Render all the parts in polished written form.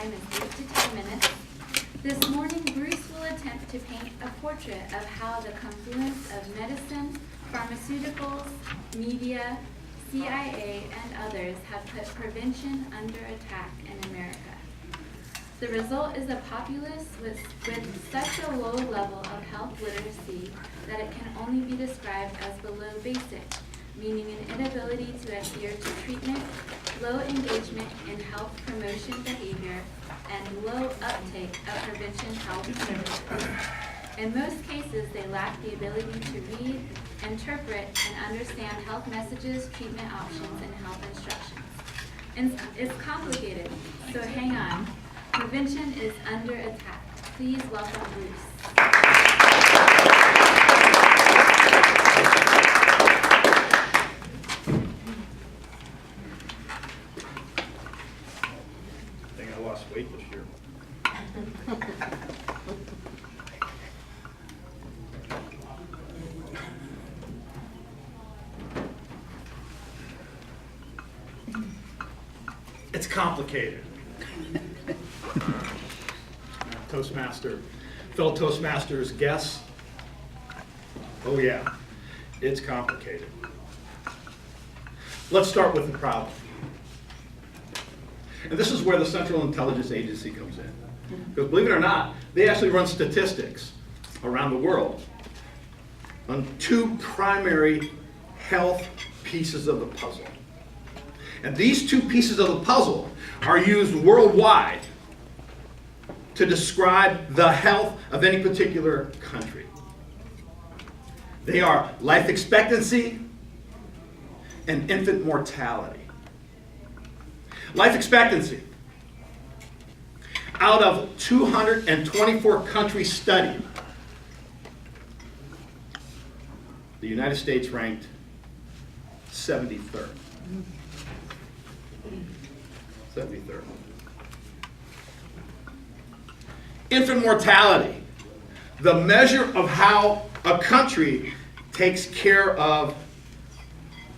time is 8 to 10 minutes. This morning, Bruce will attempt to paint a portrait of how the confluence of medicine, pharmaceuticals, media, CIA, and others have put prevention under attack in America. The result is a populace with such a low level of health literacy that it can only be described as below basic, meaning an inability to adhere to treatment, low engagement in health promotion behavior, and low uptake of prevention health services. In most cases, they lack the ability to read, interpret, and understand health messages, treatment options, and health instructions. And it's complicated, so hang on. Prevention is under attack. Please welcome Bruce. I think I lost weight this year. It's complicated. Fellow Toastmasters, guess? Oh yeah, it's complicated. Let's start with the problem. And this is where the Central Intelligence Agency comes in. Because believe it or not, they actually run statistics around the world on two primary health pieces of the puzzle. And these two pieces of the puzzle are used worldwide to describe the health of any particular country. They are life expectancy and infant mortality. Life expectancy. Out of 224 countries studied, the United States ranked 73rd. 73rd. Infant mortality, the measure of how a country takes care of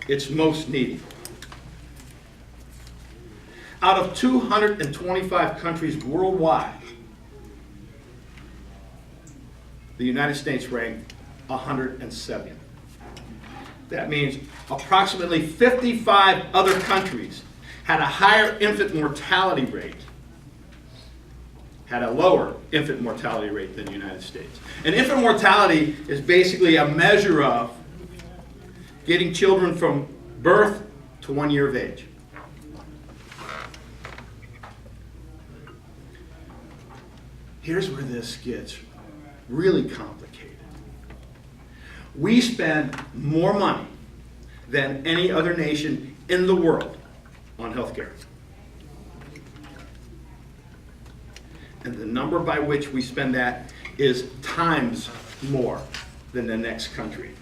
its most needy. Out of 225 countries worldwide, the United States ranked 170th. That means approximately 55 other countries had a higher infant mortality rate, had a lower infant mortality rate than the United States. And infant mortality is basically a measure of getting children from birth to 1 year of age. Here's where this gets really complicated. We spend more money than any other nation in the world on healthcare. And the number by which we spend that is times more than the next country.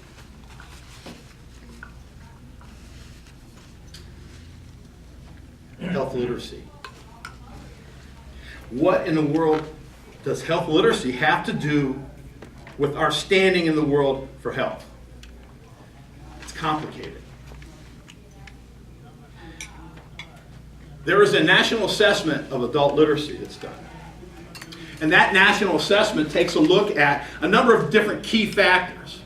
Health literacy. What in the world does health literacy have to do with our standing in the world for health? It's complicated. There is a national assessment of adult literacy that's done. And that national assessment takes a look at a number of different key factors.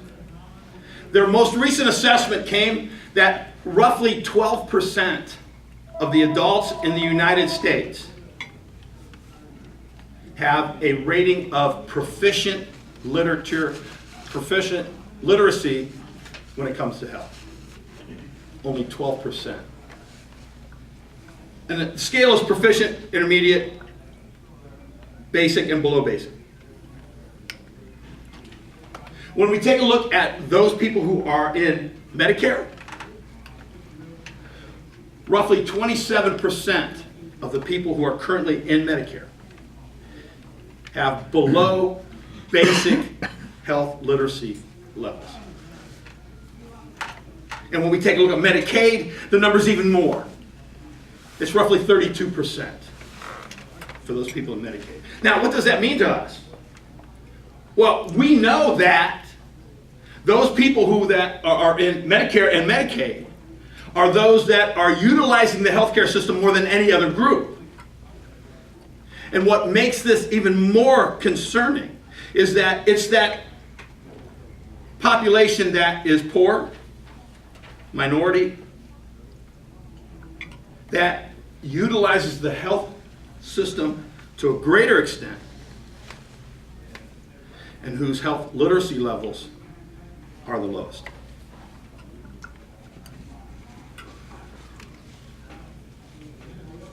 Their most recent assessment came that roughly 12% of the adults in the United States have a rating of proficient literacy when it comes to health. Only 12%. And the scale is proficient, intermediate, basic, and below basic. When we take a look at those people who are in Medicare, roughly 27% of the people who are currently in Medicare have below basic health literacy levels. And when we take a look at Medicaid, the number's even more. It's roughly 32% for those people in Medicaid. Now, what does that mean to us? Well, we know that those people who that are in Medicare and Medicaid are those that are utilizing the healthcare system more than any other group. And what makes this even more concerning is that it's that population that is poor, minority, that utilizes the health system to a greater extent, and whose health literacy levels are the lowest.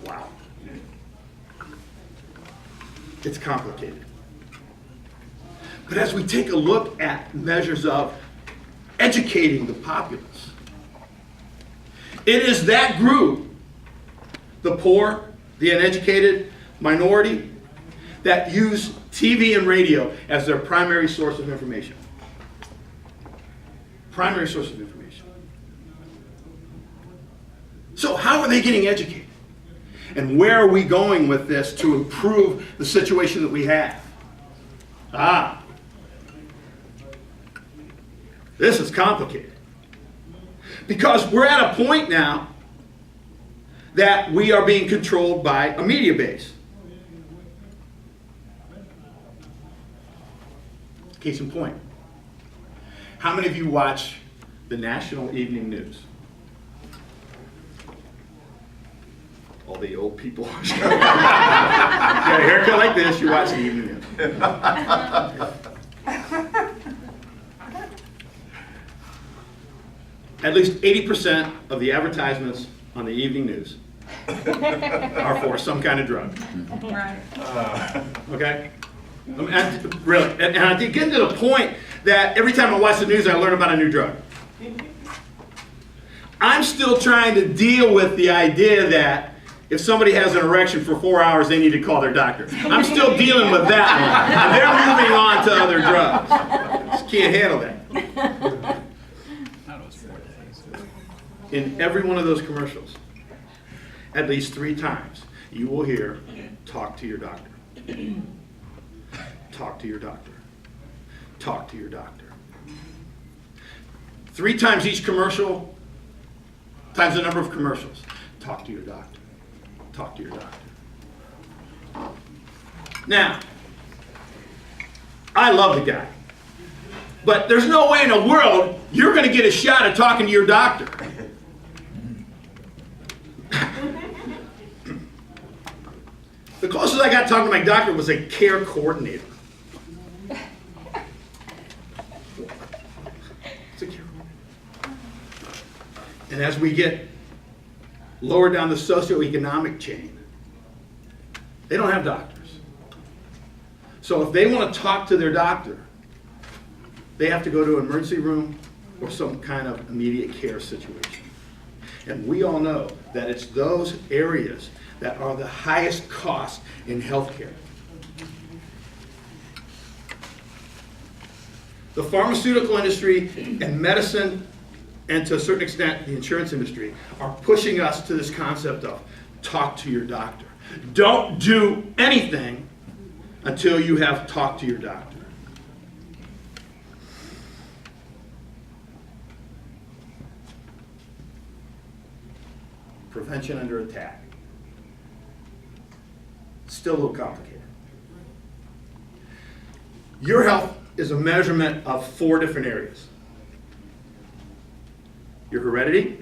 Wow. It's complicated. But as we take a look at measures of educating the populace, it is that group, the poor, the uneducated, minority, that use TV and radio as their primary source of information. Primary source of information. So how are they getting educated? And where are we going with this to improve the situation that we have? This is complicated. Because we're at a point now that we are being controlled by a media base. Case in point. How many of you watch the national evening news? All the old people. You got a haircut like this, you watch the evening news. At least 80% of the advertisements on the evening news are for some kind of drug. Right. Okay? Really. And I think getting to the point that every time I watch the news, I learn about a new drug. I'm still trying to deal with the idea that if somebody has an erection for 4 hours, they need to call their doctor. I'm still dealing with that one. And they're moving on to other drugs. Just can't handle that. In every one of those commercials, at least 3 times, you will hear, talk to your doctor. Talk to your doctor. Talk to your doctor. 3 times each commercial, times the number of commercials. Talk to your doctor. Talk to your doctor. Now, I love the guy. But there's no way in the world you're going to get a shot at talking to your doctor. The closest I got talking to my doctor was a care coordinator. It's a care coordinator. And as we get lower down the socioeconomic chain, they don't have doctors. So if they want to talk to their doctor, they have to go to an emergency room or some kind of immediate care situation. And we all know that it's those areas that are the highest cost in healthcare. The pharmaceutical industry and medicine, and to a certain extent the insurance industry, are pushing us to this concept of talk to your doctor. Don't do anything until you have talked to your doctor. Prevention under attack. Still a little complicated. Your health is a measurement of 4 different areas. Your heredity,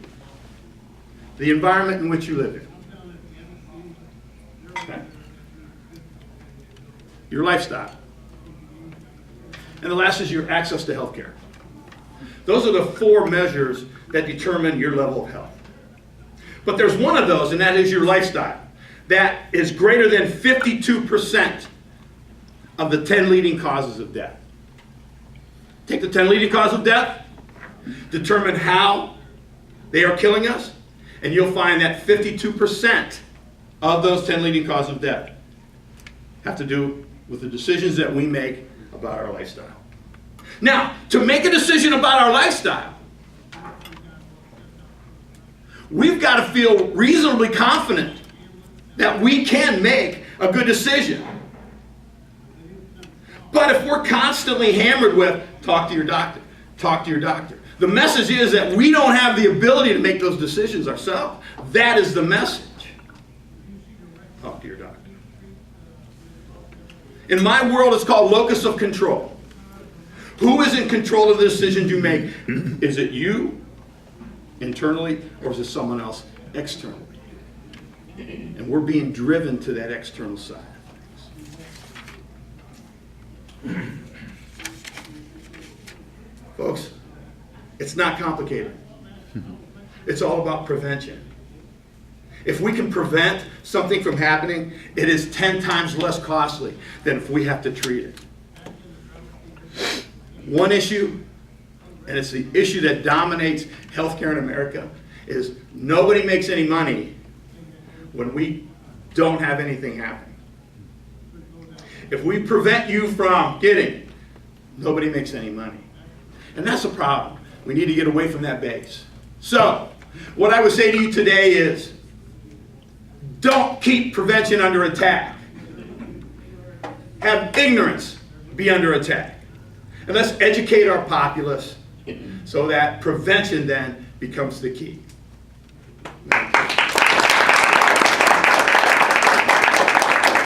the environment in which you live in, okay, your lifestyle, and the last is your access to health care. Those are the 4 measures that determine your level of health. But there's one of those, and that is your lifestyle. That is greater than 52% of the 10 leading causes of death. Take the 10 leading causes of death, determine how they are killing us, and you'll find that 52% of those 10 leading causes of death have to do with the decisions that we make about our lifestyle. Now, to make a decision about our lifestyle, we've got to feel reasonably confident that we can make a good decision. But if we're constantly hammered with, talk to your doctor, talk to your doctor, the message is that we don't have the ability to make those decisions ourselves. That is the message. Talk to your doctor. In my world, it's called locus of control. Who is in control of the decisions you make? Is it you internally, or is it someone else externally? And we're being driven to that external side of things. Folks, it's not complicated. It's all about prevention. If we can prevent something from happening, it is 10 times less costly than if we have to treat it. One issue, and it's the issue that dominates healthcare in America, is nobody makes any money when we don't have anything happen. If we prevent you from getting, nobody makes any money. And that's a problem. We need to get away from that base. So, what I would say to you today is, don't keep prevention under attack. Have ignorance be under attack. And let's educate our populace so that prevention then becomes the key.